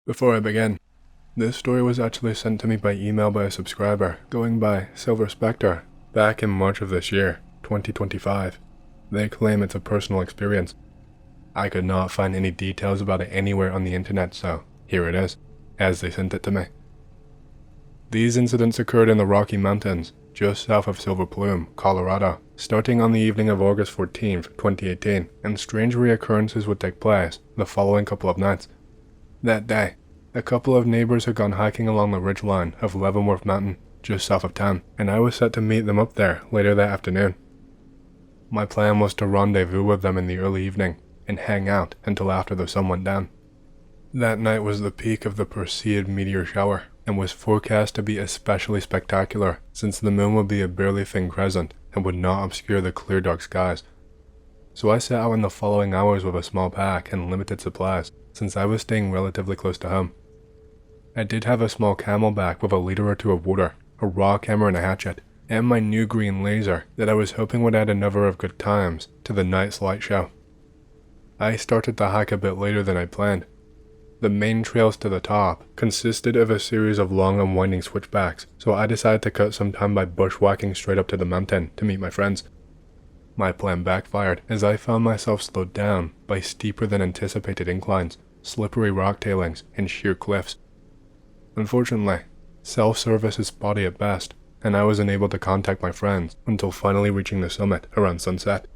Before I begin, this story was actually sent to me by email by a subscriber going by Silver Spectre back in March of this year, 2025. They claim it's a personal experience. I could not find any details about it anywhere on the internet, so here it is, as they sent it to me. These incidents occurred in the Rocky Mountains, just south of Silver Plume, Colorado, starting on the evening of August 14, 2018, and strange reoccurrences would take place the following couple of nights. That day, a couple of neighbors had gone hiking along the ridgeline of Leavenworth Mountain, just south of town, and I was set to meet them up there later that afternoon. My plan was to rendezvous with them in the early evening and hang out until after the sun went down. That night was the peak of the Perseid meteor shower and was forecast to be especially spectacular since the moon would be a barely thin crescent and would not obscure the clear dark skies. So I set out in the following hours with a small pack and limited supplies since I was staying relatively close to home. I did have a small camelback with a liter or two of water, a raw camera and a hatchet, and my new green laser that I was hoping would add another of good times to the night's light show. I started the hike a bit later than I planned. The main trails to the top consisted of a series of long and winding switchbacks, so I decided to cut some time by bushwhacking straight up to the mountain to meet my friends. My plan backfired as I found myself slowed down by steeper than anticipated inclines, slippery rock tailings, and sheer cliffs. Unfortunately, self-service is spotty at best, and I was unable to contact my friends until finally reaching the summit around sunset.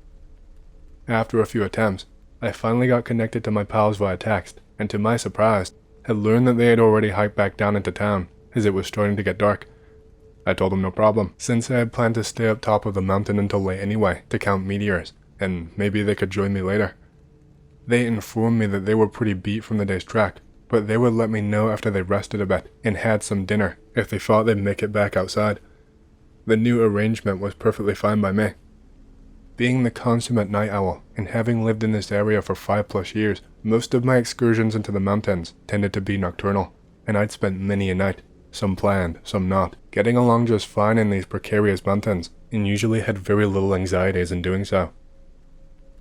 After a few attempts, I finally got connected to my pals via text, and to my surprise, had learned that they had already hiked back down into town as it was starting to get dark. I told them no problem, since I had planned to stay up top of the mountain until late anyway to count meteors, and maybe they could join me later. They informed me that they were pretty beat from the day's trek, but they would let me know after they rested a bit and had some dinner if they thought they'd make it back outside. The new arrangement was perfectly fine by me. Being the consummate night owl and having lived in this area for 5+ years, most of my excursions into the mountains tended to be nocturnal, and I'd spent many a night, some planned, some not, getting along just fine in these precarious mountains, and usually had very little anxieties in doing so.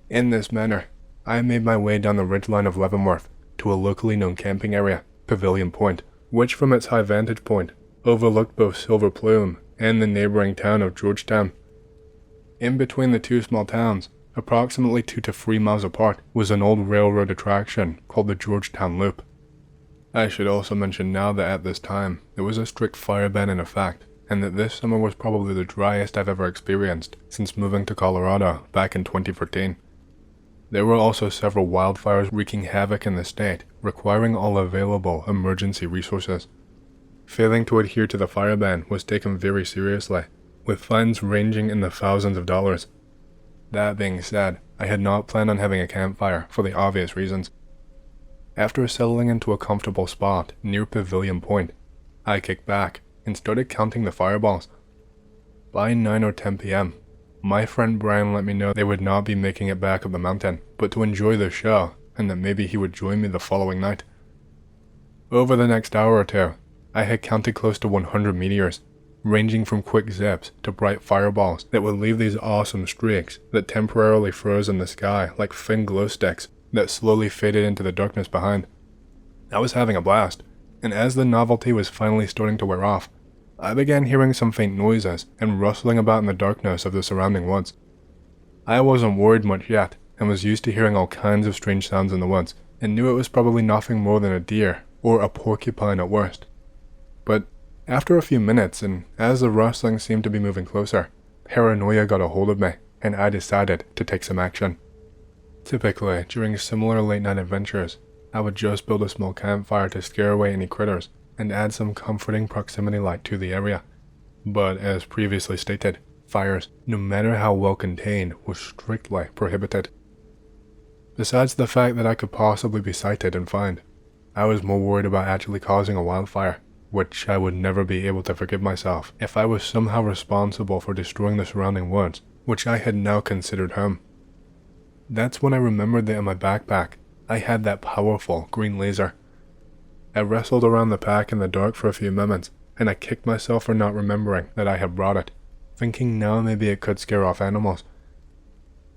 In this manner, I made my way down the ridgeline of Leavenworth to a locally known camping area, Pavilion Point, which from its high vantage point overlooked both Silver Plume and the neighboring town of Georgetown. In between the two small towns, approximately 2 to 3 miles apart, was an old railroad attraction called the Georgetown Loop. I should also mention now that at this time, there was a strict fire ban in effect, and that this summer was probably the driest I've ever experienced since moving to Colorado back in 2014. There were also several wildfires wreaking havoc in the state, requiring all available emergency resources. Failing to adhere to the fire ban was taken very seriously, with fines ranging in the thousands of dollars. That being said, I had not planned on having a campfire for the obvious reasons. After settling into a comfortable spot near Pavilion Point, I kicked back and started counting the fireballs. By 9 or 10 p.m., my friend Brian let me know they would not be making it back up the mountain, but to enjoy the show, and that maybe he would join me the following night. Over the next hour or two, I had counted close to 100 meteors, ranging from quick zips to bright fireballs that would leave these awesome streaks that temporarily froze in the sky like thin glow sticks that slowly faded into the darkness behind. I was having a blast, and as the novelty was finally starting to wear off, I began hearing some faint noises and rustling about in the darkness of the surrounding woods. I wasn't worried much yet, and was used to hearing all kinds of strange sounds in the woods, and knew it was probably nothing more than a deer or a porcupine at worst. But after a few minutes, and as the rustling seemed to be moving closer, paranoia got a hold of me, and I decided to take some action. Typically, during similar late-night adventures, I would just build a small campfire to scare away any critters, and add some comforting proximity light to the area. But as previously stated, fires, no matter how well contained, were strictly prohibited. Besides the fact that I could possibly be sighted and fined, I was more worried about actually causing a wildfire, which I would never be able to forgive myself if I was somehow responsible for destroying the surrounding woods, which I had now considered home. That's when I remembered that in my backpack, I had that powerful green laser. I wrestled around the pack in the dark for a few moments, and I kicked myself for not remembering that I had brought it, thinking now maybe it could scare off animals.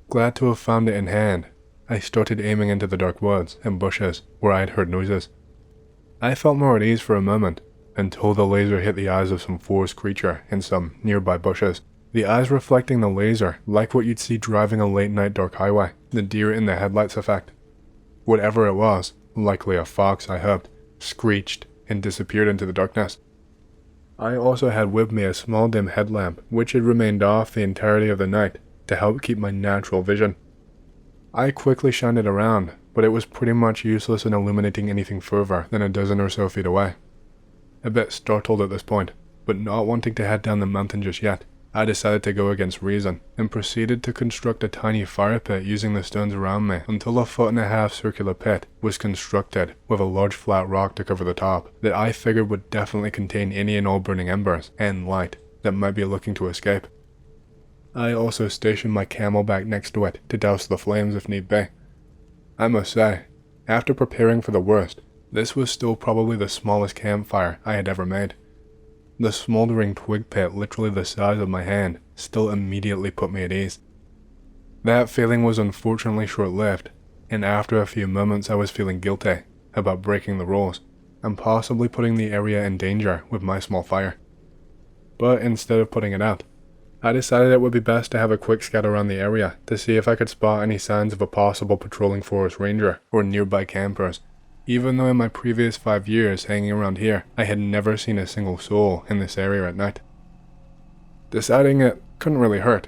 Glad to have found it in hand, I started aiming into the dark woods and bushes where I had heard noises. I felt more at ease for a moment, until the laser hit the eyes of some forest creature in some nearby bushes. The eyes reflecting the laser, like what you'd see driving a late-night dark highway, the deer in the headlights effect. Whatever it was, likely a fox I hoped, screeched and disappeared into the darkness. I also had with me a small dim headlamp, which had remained off the entirety of the night to help keep my natural vision. I quickly shined it around, but it was pretty much useless in illuminating anything further than a dozen or so feet away. A bit startled at this point, but not wanting to head down the mountain just yet, I decided to go against reason and proceeded to construct a tiny fire pit using the stones around me until a 1.5-foot circular pit was constructed with a large flat rock to cover the top that I figured would definitely contain any and all burning embers and light that might be looking to escape. I also stationed my camel back next to it to douse the flames if need be. I must say, after preparing for the worst, this was still probably the smallest campfire I had ever made. The smoldering twig pit, literally the size of my hand, still immediately put me at ease. That feeling was unfortunately short-lived, and after a few moments I was feeling guilty about breaking the rules and possibly putting the area in danger with my small fire. But instead of putting it out, I decided it would be best to have a quick scout around the area to see if I could spot any signs of a possible patrolling forest ranger or nearby campers, even though in my previous 5 years hanging around here, I had never seen a single soul in this area at night. Deciding it couldn't really hurt,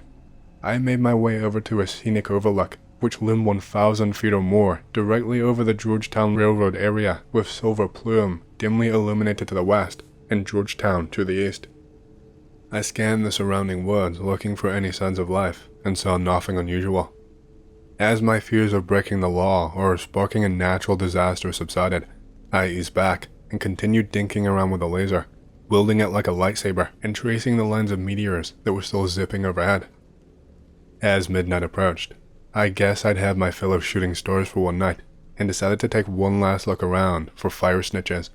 I made my way over to a scenic overlook, which loomed 1,000 feet or more directly over the Georgetown Railroad area, with Silver Plume dimly illuminated to the west and Georgetown to the east. I scanned the surrounding woods looking for any signs of life and saw nothing unusual. As my fears of breaking the law or sparking a natural disaster subsided, I eased back and continued dinking around with a laser, wielding it like a lightsaber and tracing the lines of meteors that were still zipping overhead. As midnight approached, I guess I'd had my fill of shooting stars for one night and decided to take one last look around for fire snitches.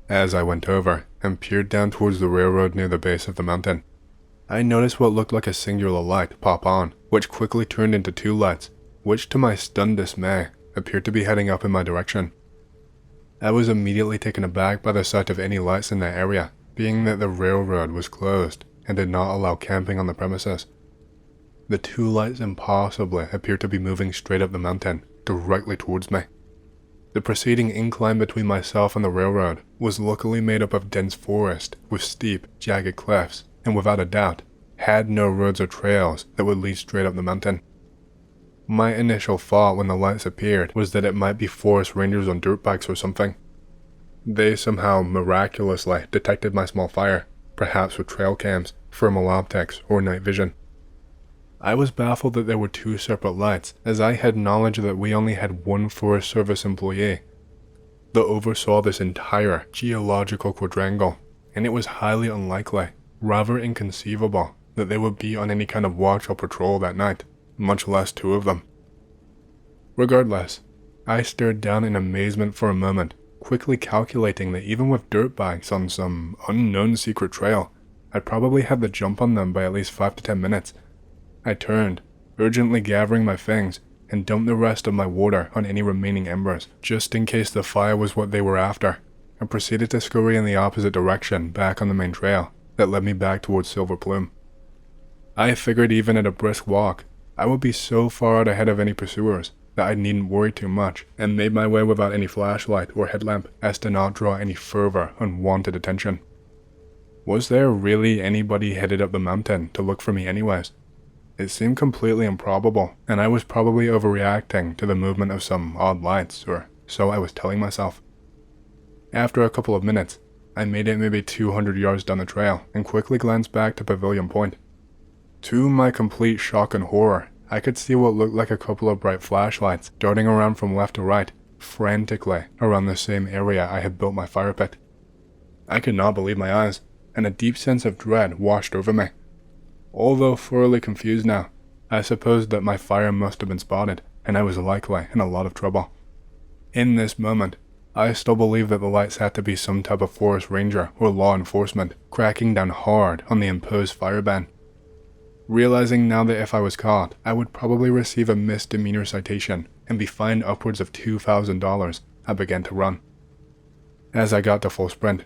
As I went over and peered down towards the railroad near the base of the mountain, I noticed what looked like a singular light pop on, which quickly turned into 2 lights, which to my stunned dismay appeared to be heading up in my direction. I was immediately taken aback by the sight of any lights in that area, being that the railroad was closed and did not allow camping on the premises. The 2 lights impossibly appeared to be moving straight up the mountain, directly towards me. The preceding incline between myself and the railroad was luckily made up of dense forest with steep, jagged cliffs, and without a doubt, had no roads or trails that would lead straight up the mountain. My initial thought when the lights appeared was that it might be forest rangers on dirt bikes or something. They somehow miraculously detected my small fire, perhaps with trail cams, thermal optics, or night vision. I was baffled that there were 2 separate lights, as I had knowledge that we only had 1 Forest Service employee that oversaw this entire geological quadrangle, and it was highly unlikely, rather inconceivable, that they would be on any kind of watch or patrol that night, much less 2 of them. Regardless, I stared down in amazement for a moment, quickly calculating that even with dirt bikes on some unknown secret trail, I'd probably have the jump on them by at least 5 to 10 minutes. I turned, urgently gathering my things, and dumped the rest of my water on any remaining embers, just in case the fire was what they were after, and proceeded to scurry in the opposite direction back on the main trail that led me back towards Silver Plume. I figured even at a brisk walk, I would be so far out ahead of any pursuers that I needn't worry too much, and made my way without any flashlight or headlamp as to not draw any further unwanted attention. Was there really anybody headed up the mountain to look for me anyways? It seemed completely improbable, and I was probably overreacting to the movement of some odd lights, or so I was telling myself. After a couple of minutes, I made it maybe 200 yards down the trail and quickly glanced back to Pavilion Point. To my complete shock and horror, I could see what looked like a couple of bright flashlights darting around from left to right, frantically around the same area I had built my fire pit. I could not believe my eyes, and a deep sense of dread washed over me. Although thoroughly confused now, I supposed that my fire must have been spotted, and I was likely in a lot of trouble. In this moment, I still believed that the lights had to be some type of forest ranger or law enforcement cracking down hard on the imposed fire ban. Realizing now that if I was caught, I would probably receive a misdemeanor citation and be fined upwards of $2,000, I began to run. As I got to full sprint,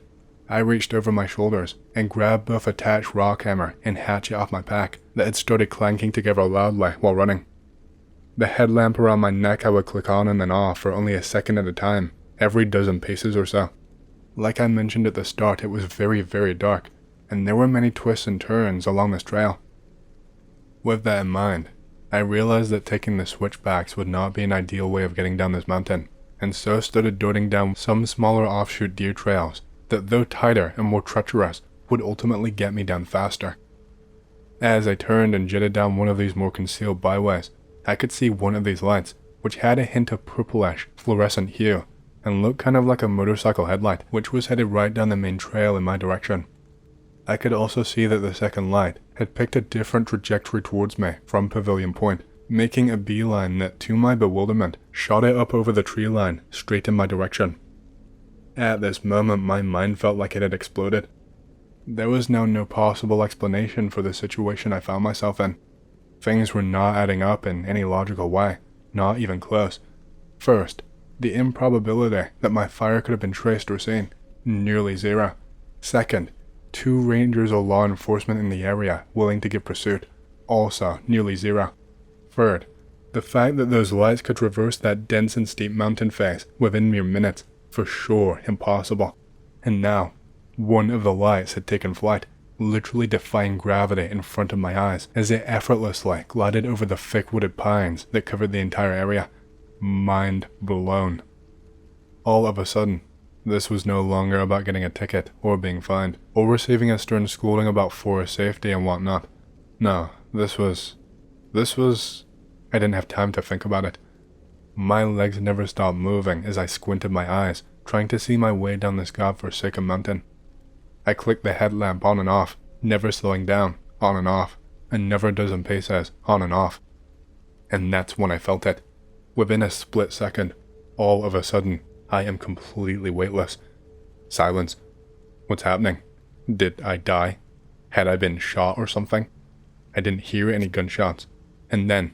I reached over my shoulders and grabbed both a thatched rock hammer and hatchet off my pack that had started clanking together loudly while running. The headlamp around my neck I would click on and then off for only a second at a time, every dozen paces or so. Like I mentioned at the start, it was very, very dark, and there were many twists and turns along this trail. With that in mind, I realized that taking the switchbacks would not be an ideal way of getting down this mountain, and so started darting down some smaller offshoot deer trails that, though tighter and more treacherous, would ultimately get me down faster. As I turned and jetted down one of these more concealed byways, I could see one of these lights, which had a hint of purplish, fluorescent hue, and looked kind of like a motorcycle headlight, which was headed right down the main trail in my direction. I could also see that the second light had picked a different trajectory towards me from Pavilion Point, making a beeline that, to my bewilderment, shot it up over the tree line, straight in my direction. At this moment, my mind felt like it had exploded. There was now no possible explanation for the situation I found myself in. Things were not adding up in any logical way, not even close. First, the improbability that my fire could have been traced or seen, nearly zero. Second, 2 rangers or law enforcement in the area willing to give pursuit, also nearly zero. Third, the fact that those lights could traverse that dense and steep mountain face within mere minutes, for sure impossible. And now, one of the lights had taken flight, literally defying gravity in front of my eyes as it effortlessly glided over the thick wooded pines that covered the entire area. Mind blown. All of a sudden, this was no longer about getting a ticket or being fined or receiving a stern scolding about forest safety and whatnot. No, this was... I didn't have time to think about it. My legs never stopped moving as I squinted my eyes, trying to see my way down this godforsaken mountain. I clicked the headlamp on and off, never slowing down, on and off, another dozen paces, on and off. And that's when I felt it. Within a split second, all of a sudden, I am completely weightless. Silence. What's happening? Did I die? Had I been shot or something? I didn't hear any gunshots. And then,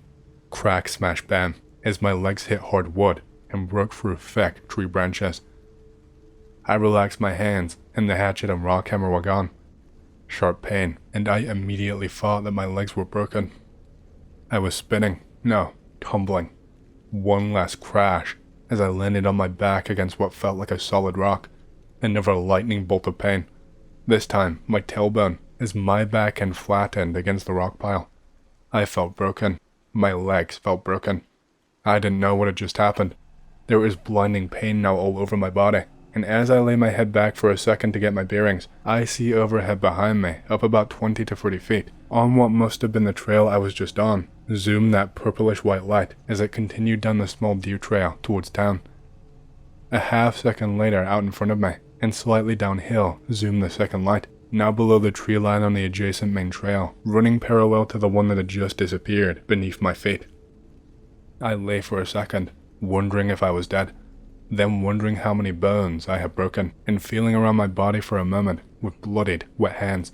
crack, smash, bam, as my legs hit hard wood and broke through thick tree branches. I relaxed my hands and the hatchet and rock hammer were gone. Sharp pain, and I immediately thought that my legs were broken. I was spinning, no, tumbling. One last crash as I landed on my back against what felt like a solid rock. Another lightning bolt of pain. This time, my tailbone, as my back end flattened against the rock pile. I felt broken. My legs felt broken. I didn't know what had just happened. There was blinding pain now all over my body, and as I lay my head back for a second to get my bearings, I see overhead behind me, up about 20 to 30 feet, on what must have been the trail I was just on, zoomed that purplish white light as it continued down the small deer trail towards town. A half second later, out in front of me, and slightly downhill, zoomed the second light, now below the tree line on the adjacent main trail, running parallel to the one that had just disappeared beneath my feet. I lay for a second, wondering if I was dead, then wondering how many bones I had broken, and feeling around my body for a moment with bloodied, wet hands,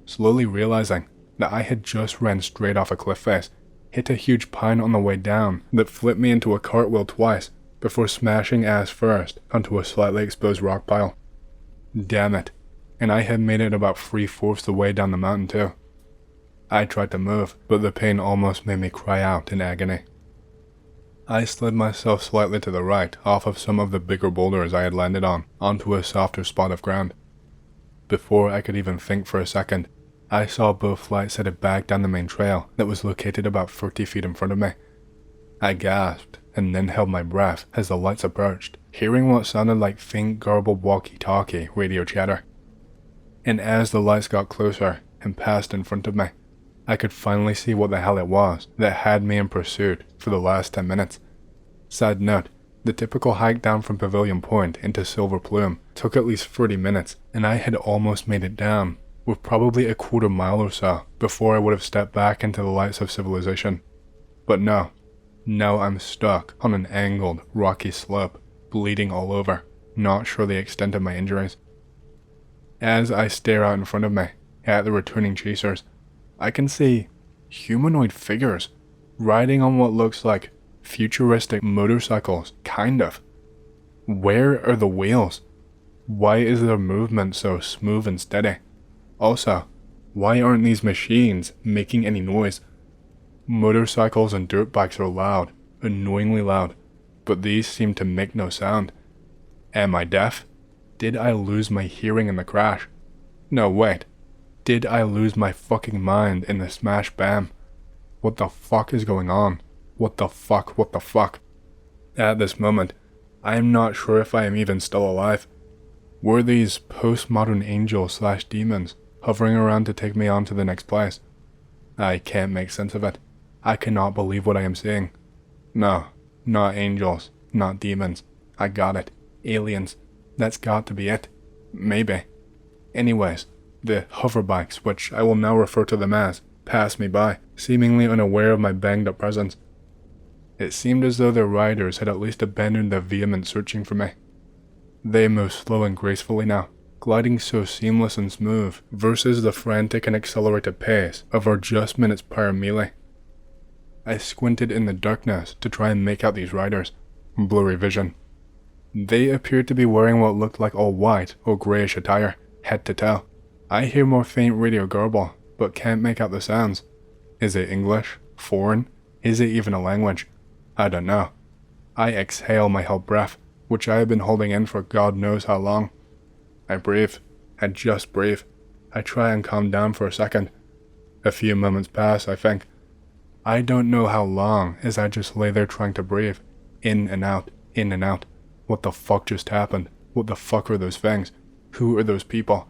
slowly realizing that I had just ran straight off a cliff face, hit a huge pine on the way down that flipped me into a cartwheel twice, before smashing ass first onto a slightly exposed rock pile. Damn it, and I had made it about 3/4 the way down the mountain too. I tried to move, but the pain almost made me cry out in agony. I slid myself slightly to the right off of some of the bigger boulders I had landed on, onto a softer spot of ground. Before I could even think for a second, I saw both lights headed back down the main trail that was located about 30 feet in front of me. I gasped and then held my breath as the lights approached, hearing what sounded like faint garbled walkie-talkie radio chatter. And as the lights got closer and passed in front of me, I could finally see what the hell it was that had me in pursuit for the last 10 minutes. Side note, the typical hike down from Pavilion Point into Silver Plume took at least 30 minutes, and I had almost made it down, with probably a quarter mile or so before I would have stepped back into the lights of civilization. But no, now I'm stuck on an angled, rocky slope, bleeding all over, not sure the extent of my injuries. As I stare out in front of me, at the returning chasers, I can see humanoid figures riding on what looks like futuristic motorcycles, kind of. Where are the wheels? Why is their movement so smooth and steady? Also, why aren't these machines making any noise? Motorcycles and dirt bikes are loud, annoyingly loud, but these seem to make no sound. Am I deaf? Did I lose my hearing in the crash? No, wait. Did I lose my fucking mind in the smash bam? What the fuck is going on? What the fuck? At this moment, I am not sure if I am even still alive. Were these postmodern angels / demons hovering around to take me on to the next place? I can't make sense of it. I cannot believe what I am seeing. No, not angels, not demons. I got it. Aliens. That's got to be it. Maybe. Anyways, the hoverbikes, which I will now refer to them as, passed me by, seemingly unaware of my banged up presence. It seemed as though their riders had at least abandoned their vehement searching for me. They move slow and gracefully now, gliding so seamless and smooth versus the frantic and accelerated pace of our just minutes prior melee. I squinted in the darkness to try and make out these riders. Blurry vision. They appeared to be wearing what looked like all white or greyish attire, head to toe. I hear more faint radio garble, but can't make out the sounds. Is it English? Foreign? Is it even a language? I don't know. I exhale my held breath, which I have been holding in for God knows how long. I breathe. I just breathe. I try and calm down for a second. A few moments pass, I think. I don't know how long as I just lay there trying to breathe. In and out, in and out. What the fuck just happened? What the fuck are those things? Who are those people?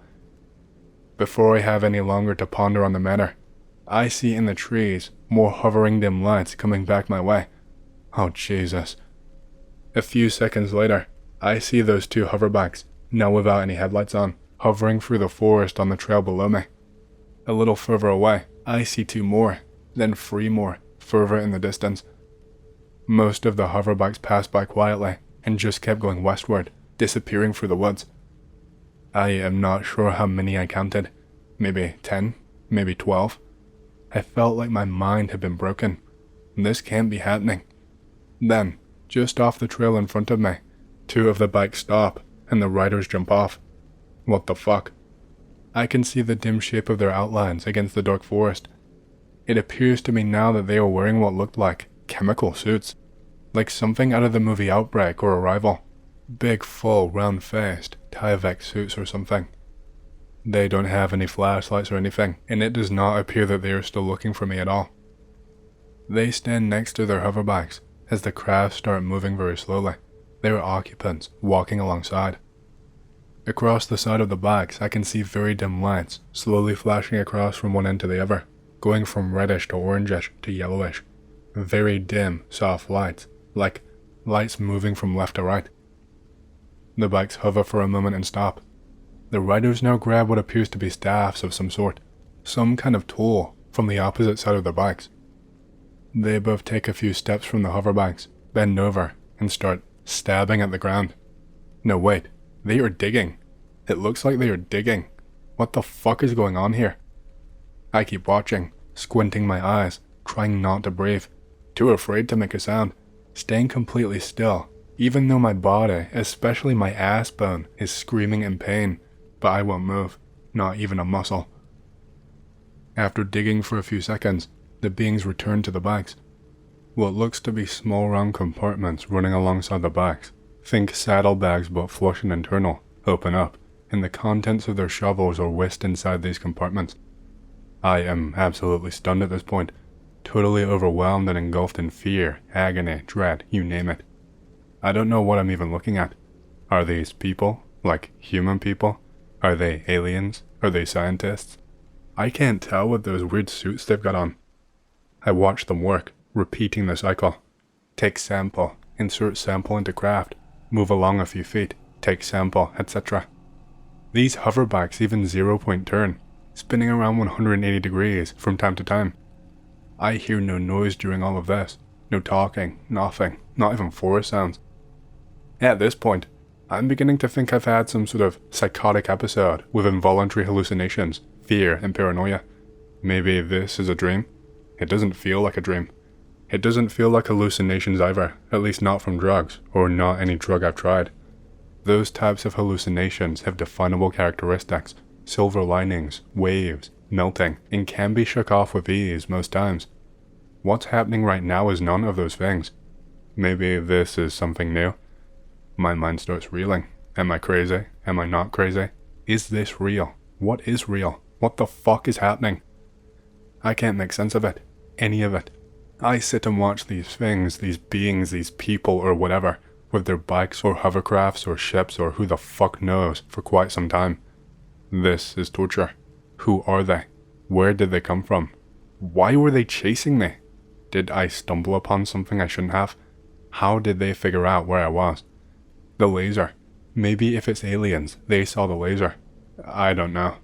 Before I have any longer to ponder on the matter, I see in the trees more hovering dim lights coming back my way. Oh Jesus. A few seconds later, I see those two hoverbikes, now without any headlights on, hovering through the forest on the trail below me. A little further away, I see two more, then three more, further in the distance. Most of the hoverbikes passed by quietly and just kept going westward, disappearing through the woods. I am not sure how many I counted. Maybe 10, maybe 12. I felt like my mind had been broken. This can't be happening. Then, just off the trail in front of me, two of the bikes stop and the riders jump off. What the fuck? I can see the dim shape of their outlines against the dark forest. It appears to me now that they are wearing what looked like chemical suits, like something out of the movie Outbreak or Arrival. Big, full, round-faced, Tyvek suits or something. They don't have any flashlights or anything, and it does not appear that they are still looking for me at all. They stand next to their hoverbikes as the crafts start moving very slowly, their occupants walking alongside. Across the side of the bikes, I can see very dim lights slowly flashing across from one end to the other, going from reddish to orangish to yellowish. Very dim, soft lights, like lights moving from left to right. The bikes hover for a moment and stop. The riders now grab what appears to be staffs of some sort, some kind of tool from the opposite side of the bikes. They both take a few steps from the hoverbikes, bend over, and start stabbing at the ground. No, wait, they are digging. It looks like they are digging. What the fuck is going on here? I keep watching, squinting my eyes, trying not to breathe, too afraid to make a sound, staying completely still, even though my body, especially my ass bone, is screaming in pain, but I won't move, not even a muscle. After digging for a few seconds, the beings return to the bikes. What looks to be small round compartments running alongside the bikes, think saddlebags but flush and internal, open up, and the contents of their shovels are whisked inside these compartments. I am absolutely stunned at this point, totally overwhelmed and engulfed in fear, agony, dread, you name it. I don't know what I'm even looking at. Are these people? Like human people? Are they aliens? Are they scientists? I can't tell with those weird suits they've got on. I watch them work, repeating the cycle. Take sample, insert sample into craft, move along a few feet, take sample, etc. These hoverbikes even 0-point turn, spinning around 180 degrees from time to time. I hear no noise during all of this, no talking, nothing, not even forest sounds. At this point, I'm beginning to think I've had some sort of psychotic episode with involuntary hallucinations, fear, and paranoia. Maybe this is a dream? It doesn't feel like a dream. It doesn't feel like hallucinations either, at least not from drugs, or not any drug I've tried. Those types of hallucinations have definable characteristics, silver linings, waves, melting, and can be shook off with ease most times. What's happening right now is none of those things. Maybe this is something new. My mind starts reeling. Am I crazy? Am I not crazy? Is this real? What is real? What the fuck is happening? I can't make sense of it. Any of it. I sit and watch these things, these beings, these people or whatever, with their bikes or hovercrafts or ships or who the fuck knows for quite some time. This is torture. Who are they? Where did they come from? Why were they chasing me? Did I stumble upon something I shouldn't have? How did they figure out where I was? The laser. Maybe if it's aliens, they saw the laser. I don't know.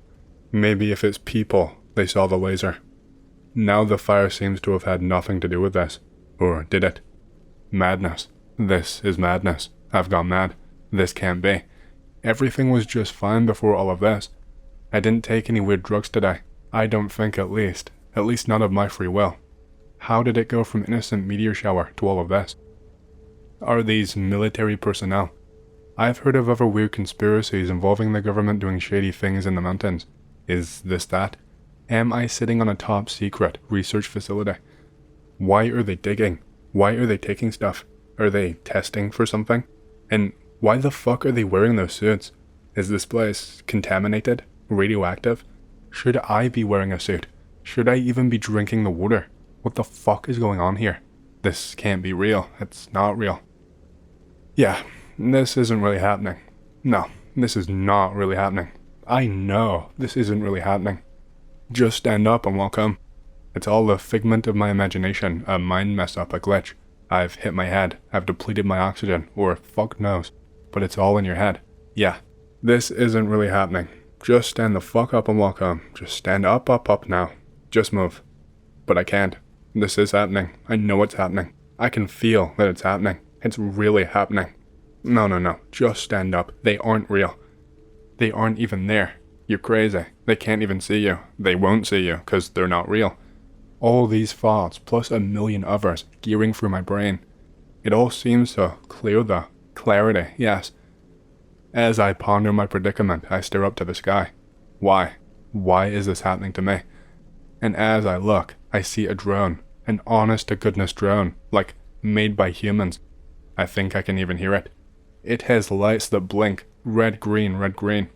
Maybe if it's people, they saw the laser. Now the fire seems to have had nothing to do with this. Or did it? Madness. This is madness. I've gone mad. This can't be. Everything was just fine before all of this. I didn't take any weird drugs today. I don't think at least not of my free will. How did it go from innocent meteor shower to all of this? Are these military personnel? I've heard of other weird conspiracies involving the government doing shady things in the mountains. Is this that? Am I sitting on a top secret research facility? Why are they digging? Why are they taking stuff? Are they testing for something? And why the fuck are they wearing those suits? Is this place contaminated? Radioactive? Should I be wearing a suit? Should I even be drinking the water? What the fuck is going on here? This can't be real. It's not real. Yeah, this isn't really happening. No, this is not really happening. I know this isn't really happening. Just stand up and walk home. It's all a figment of my imagination, a mind mess up, a glitch. I've hit my head, I've depleted my oxygen, or fuck knows. But it's all in your head. Yeah, this isn't really happening. Just stand the fuck up and walk home. Just stand up, up now. Just move. But I can't. This is happening. I know it's happening. I can feel that it's happening. It's really happening. No. Just stand up. They aren't real. They aren't even there. You're crazy. They can't even see you. They won't see you because they're not real. All these thoughts, plus a million others, gearing through my brain. It all seems so clear though. Clarity, yes. As I ponder my predicament, I stare up to the sky. Why? Why is this happening to me? And as I look, I see a drone. An honest-to-goodness drone, like made by humans. I think I can even hear it. It has lights that blink, red, green, red, green.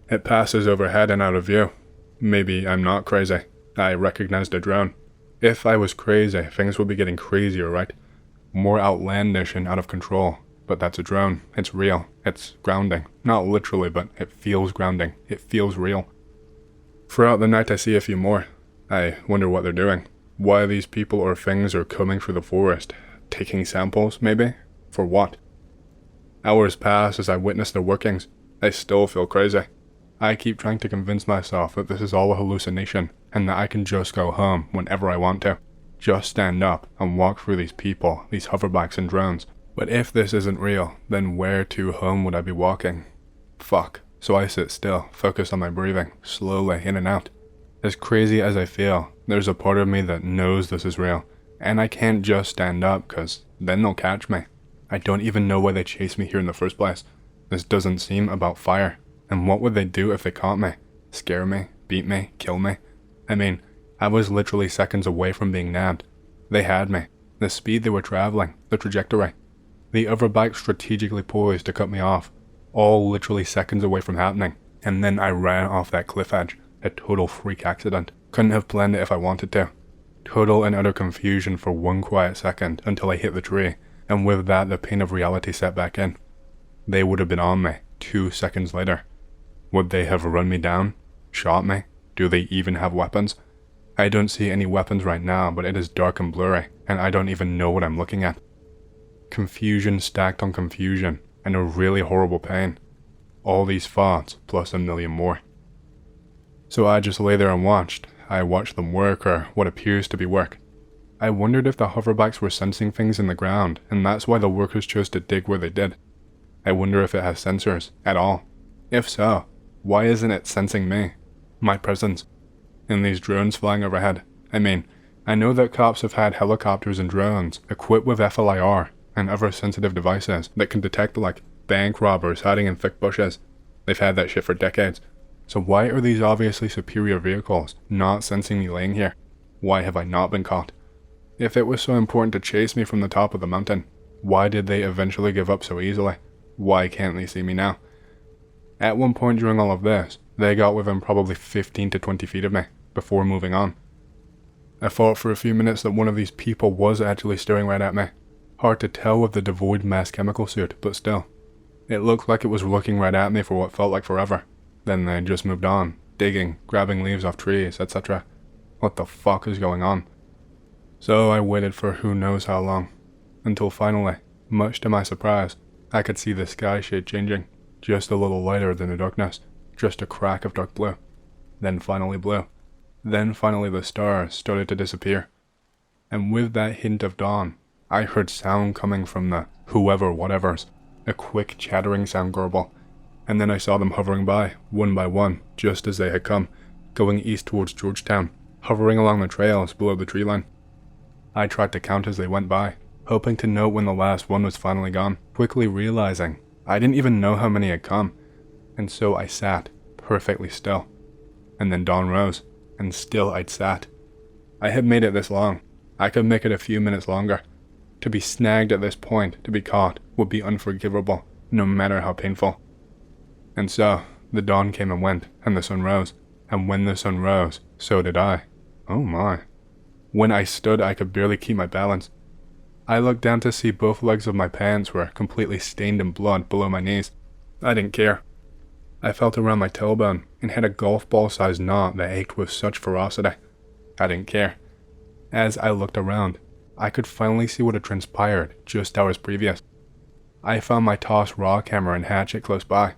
It passes overhead and out of view. Maybe I'm not crazy. I recognized a drone. If I was crazy, things would be getting crazier, right? More outlandish and out of control. But that's a drone. It's real. It's grounding. Not literally, but it feels grounding. It feels real. Throughout the night I see a few more. I wonder what they're doing. Why these people or things are combing through the forest. Taking samples, maybe? For what? Hours pass as I witness their workings. I still feel crazy. I keep trying to convince myself that this is all a hallucination, and that I can just go home whenever I want to. Just stand up and walk through these people, these hoverbikes and drones. But if this isn't real, then where to home would I be walking? Fuck. So I sit still, focus on my breathing, slowly in and out. As crazy as I feel, there's a part of me that knows this is real, and I can't just stand up cause then they'll catch me. I don't even know why they chased me here in the first place. This doesn't seem about fire. And what would they do if they caught me? Scare me? Beat me? Kill me? I mean, I was literally seconds away from being nabbed. They had me. The speed they were traveling, the trajectory. The other bike strategically poised to cut me off. All literally seconds away from happening. And then I ran off that cliff edge. A total freak accident. Couldn't have planned it if I wanted to. Total and utter confusion for one quiet second until I hit the tree. And with that, the pain of reality set back in. They would have been on me 2 seconds later. Would they have run me down? Shot me? Do they even have weapons? I don't see any weapons right now, but it is dark and blurry, and I don't even know what I'm looking at. Confusion stacked on confusion, and a really horrible pain. All these thoughts, plus a million more. So I just lay there and watched. I watched them work, or what appears to be work. I wondered if the hoverbikes were sensing things in the ground, and that's why the workers chose to dig where they did. I wonder if it has sensors, at all. If so, why isn't it sensing me? My presence? And these drones flying overhead. I mean, I know that cops have had helicopters and drones equipped with FLIR and other sensitive devices that can detect like bank robbers hiding in thick bushes. They've had that shit for decades. So why are these obviously superior vehicles not sensing me laying here? Why have I not been caught? If it was so important to chase me from the top of the mountain, why did they eventually give up so easily? Why can't they see me now? At one point during all of this, they got within probably 15 to 20 feet of me, before moving on. I thought for a few minutes that one of these people was actually staring right at me. Hard to tell with the devoid mass chemical suit, but still. It looked like it was looking right at me for what felt like forever. Then they just moved on, digging, grabbing leaves off trees, etc. What the fuck is going on? So I waited for who knows how long, until finally, much to my surprise, I could see the sky shade changing, just a little lighter than the darkness, just a crack of dark blue, then finally blue, then finally the stars started to disappear. And with that hint of dawn, I heard sound coming from the whoever whatevers, a quick chattering sound gurgle, and then I saw them hovering by one, just as they had come, going east towards Georgetown, hovering along the trails below the tree line. I tried to count as they went by, hoping to note when the last one was finally gone, quickly realizing I didn't even know how many had come, and so I sat, perfectly still. And then dawn rose, and still I'd sat. I had made it this long. I could make it a few minutes longer. To be snagged at this point, to be caught, would be unforgivable, no matter how painful. And so, the dawn came and went, and the sun rose, and when the sun rose, so did I. Oh my. When I stood, I could barely keep my balance. I looked down to see both legs of my pants were completely stained in blood below my knees. I didn't care. I felt around my tailbone and had a golf ball-sized knot that ached with such ferocity. I didn't care. As I looked around, I could finally see what had transpired just hours previous. I found my tossed rock hammer and hatchet close by,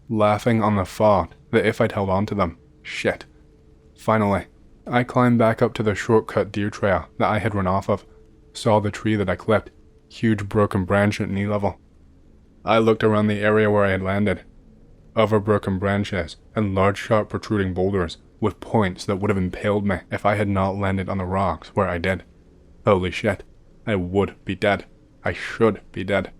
laughing on the thought that if I'd held on to them, shit. Finally, I climbed back up to the shortcut deer trail that I had run off of, saw the tree that I clipped, huge broken branch at knee level. I looked around the area where I had landed. Other broken branches and large sharp protruding boulders with points that would have impaled me if I had not landed on the rocks where I did. Holy shit, I would be dead. I should be dead.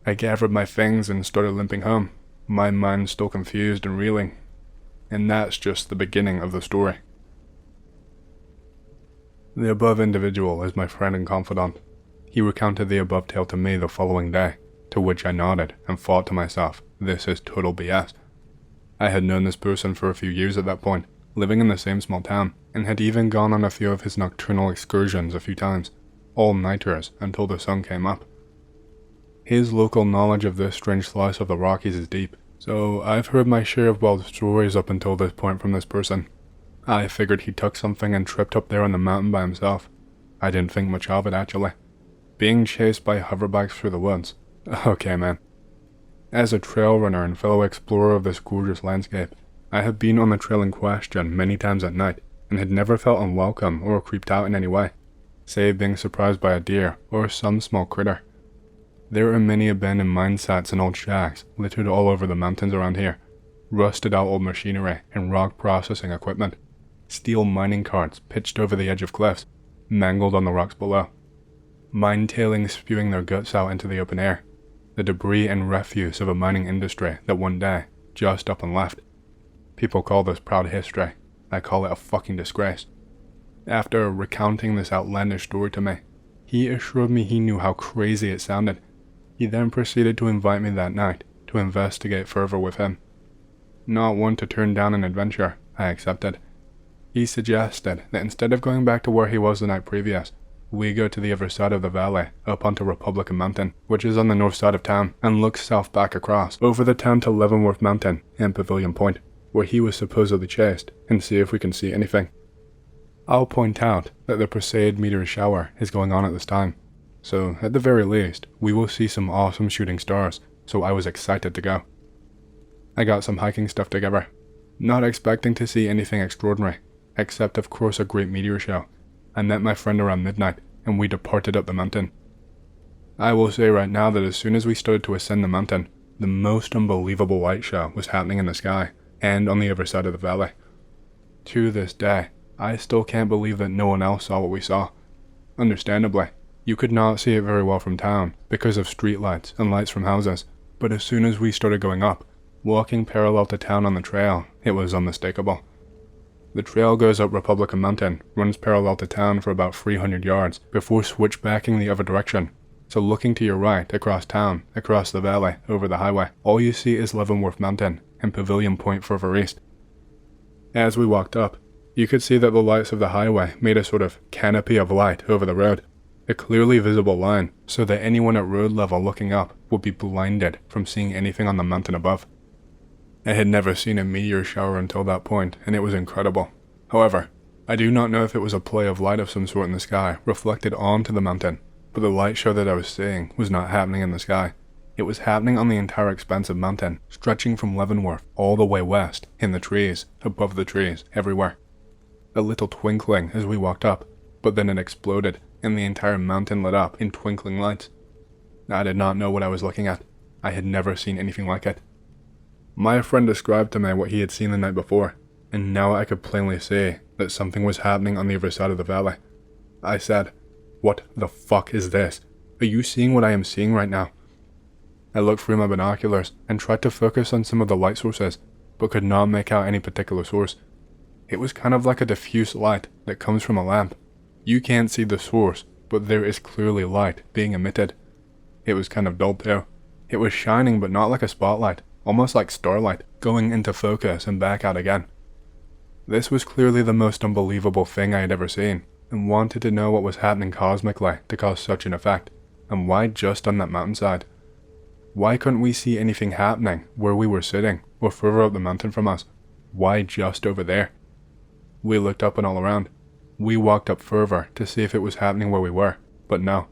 I gathered my things and started limping home, my mind still confused and reeling. And that's just the beginning of the story. The above individual is my friend and confidant. He recounted the above tale to me the following day, to which I nodded and thought to myself, this is total BS. I had known this person for a few years at that point, living in the same small town, and had even gone on a few of his nocturnal excursions a few times, all-nighters until the sun came up. His local knowledge of this strange slice of the Rockies is deep, so I've heard my share of wild stories up until this point from this person. I figured he took something and tripped up there on the mountain by himself. I didn't think much of it actually. Being chased by hoverbikes through the woods. Okay man. As a trail runner and fellow explorer of this gorgeous landscape, I had been on the trail in question many times at night, and had never felt unwelcome or creeped out in any way, save being surprised by a deer or some small critter. There are many abandoned mine sites and old shacks littered all over the mountains around here, rusted out old machinery and rock processing equipment, steel mining carts pitched over the edge of cliffs, mangled on the rocks below, mine tailings spewing their guts out into the open air, the debris and refuse of a mining industry that one day just up and left. People call this proud history. I call it a fucking disgrace. After recounting this outlandish story to me, he assured me he knew how crazy it sounded. He then proceeded to invite me that night to investigate further with him. Not one to turn down an adventure, I accepted. He suggested that instead of going back to where he was the night previous, we go to the other side of the valley, up onto Republican Mountain, which is on the north side of town, and look south back across, over the town to Leavenworth Mountain and Pavilion Point, where he was supposedly chased, and see if we can see anything. I'll point out that the Perseid meteor shower is going on at this time, so at the very least, we will see some awesome shooting stars, so I was excited to go. I got some hiking stuff together, not expecting to see anything extraordinary, except of course a great meteor show. I met my friend around midnight, and we departed up the mountain. I will say right now that as soon as we started to ascend the mountain, the most unbelievable light show was happening in the sky, and on the other side of the valley. To this day, I still can't believe that no one else saw what we saw. Understandably, you could not see it very well from town, because of street lights and lights from houses, But as soon as we started going up, walking parallel to town on the trail, it was unmistakable. The trail goes up Republican Mountain, runs parallel to town for about 300 yards before switchbacking the other direction. So looking to your right, across town, across the valley, over the highway, all you see is Leavenworth Mountain and Pavilion Point further east. As we walked up, you could see that the lights of the highway made a sort of canopy of light over the road, a clearly visible line, so that anyone at road level looking up would be blinded from seeing anything on the mountain above. I had never seen a meteor shower until that point, and it was incredible. However, I do not know if it was a play of light of some sort in the sky reflected onto the mountain, but the light show that I was seeing was not happening in the sky. It was happening on the entire expanse of mountain, stretching from Leavenworth all the way west, in the trees, above the trees, everywhere. A little twinkling as we walked up, but then it exploded, and the entire mountain lit up in twinkling lights. I did not know what I was looking at. I had never seen anything like it. My friend described to me what he had seen the night before, and now I could plainly see that something was happening on the other side of the valley. I said, "What the fuck is this? Are you seeing what I am seeing right now?" I looked through my binoculars and tried to focus on some of the light sources, but could not make out any particular source. It was kind of like a diffuse light that comes from a lamp. You can't see the source, but there is clearly light being emitted. It was kind of dull too. It was shining but not like a spotlight, almost like starlight, going into focus and back out again. This was clearly the most unbelievable thing I had ever seen, and wanted to know what was happening cosmically to cause such an effect, and why just on that mountainside. Why couldn't we see anything happening where we were sitting, or further up the mountain from us? Why just over there? We looked up and all around. We walked up further to see if it was happening where we were, but no.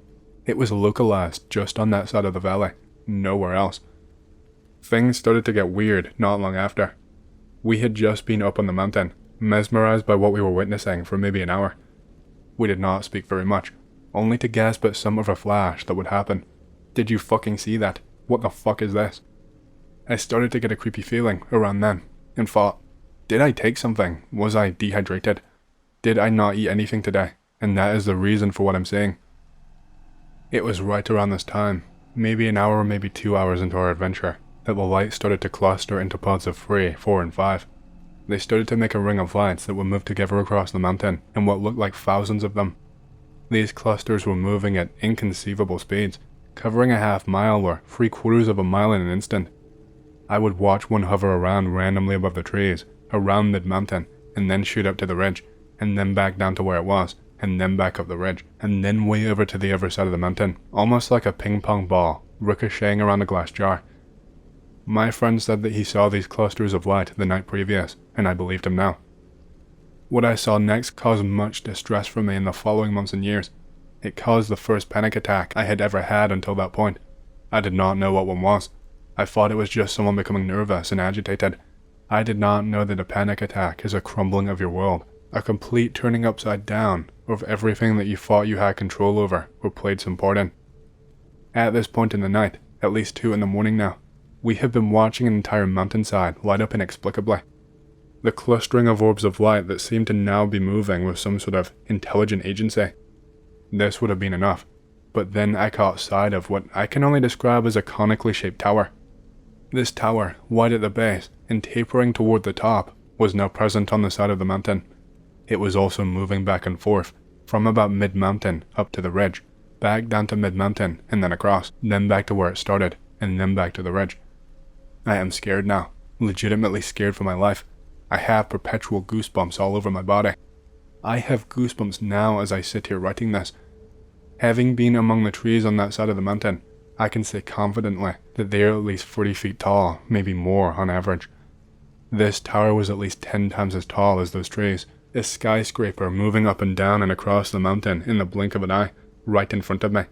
It was localized just on that side of the valley, nowhere else. Things started to get weird not long after. We had just been up on the mountain, mesmerized by what we were witnessing for maybe an hour. We did not speak very much, only to gasp at some other flash that would happen. "Did you fucking see that? What the fuck is this?" I started to get a creepy feeling around then, and thought, did I take something? Was I dehydrated? Did I not eat anything today? And that is the reason for what I'm seeing. It was right around this time, maybe an hour or maybe 2 hours into our adventure, that the lights started to cluster into pods of 3, 4, and 5. They started to make a ring of lights that would move together across the mountain in what looked like thousands of them. These clusters were moving at inconceivable speeds, covering a half mile or 3/4 of a mile in an instant. I would watch one hover around randomly above the trees, around mid-mountain, and then shoot up to the ridge, and then back down to where it was, and then back up the ridge, and then way over to the other side of the mountain, almost like a ping-pong ball, ricocheting around a glass jar. My friend said that he saw these clusters of light the night previous, and I believed him now. What I saw next caused much distress for me in the following months and years. It caused the first panic attack I had ever had until that point. I did not know what one was. I thought it was just someone becoming nervous and agitated. I did not know that a panic attack is a crumbling of your world, a complete turning upside down of everything that you thought you had control over or played some part in. At this point in the night, at least 2 in the morning now, we have been watching an entire mountainside light up inexplicably. The clustering of orbs of light that seemed to now be moving with some sort of intelligent agency. This would have been enough, but then I caught sight of what I can only describe as a conically shaped tower. This tower, wide at the base and tapering toward the top, was now present on the side of the mountain. It was also moving back and forth, from about mid-mountain up to the ridge, back down to mid-mountain and then across, then back to where it started, and then back to the ridge. I am scared now, legitimately scared for my life. I have perpetual goosebumps all over my body. I have goosebumps now as I sit here writing this. Having been among the trees on that side of the mountain, I can say confidently that they are at least 40 feet tall, maybe more on average. This tower was at least 10 times as tall as those trees, a skyscraper moving up and down and across the mountain in the blink of an eye, right in front of me.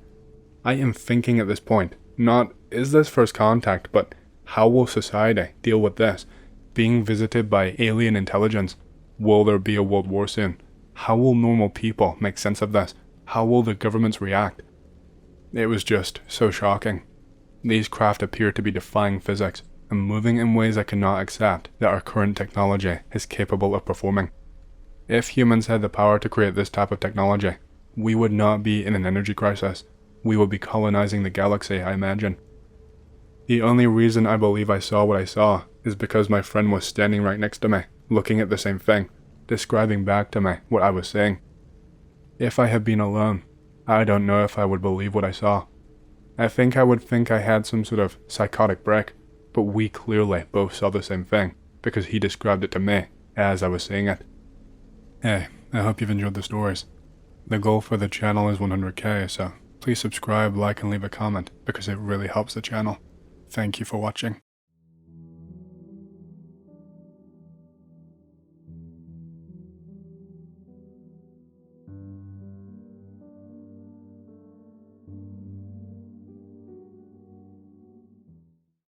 I am thinking at this point, not, is this first contact, but how will society deal with this? Being visited by alien intelligence? Will there be a world war soon? How will normal people make sense of this? How will the governments react? It was just so shocking. These craft appear to be defying physics and moving in ways I cannot accept that our current technology is capable of performing. If humans had the power to create this type of technology, we would not be in an energy crisis. We would be colonizing the galaxy, I imagine. The only reason I believe I saw what I saw is because my friend was standing right next to me, looking at the same thing, describing back to me what I was seeing. If I had been alone, I don't know if I would believe what I saw. I think I would think I had some sort of psychotic break, but we clearly both saw the same thing because he described it to me as I was seeing it. Hey, I hope you've enjoyed the stories. The goal for the channel is 100k, so please subscribe, like, and leave a comment because it really helps the channel. Thank you for watching.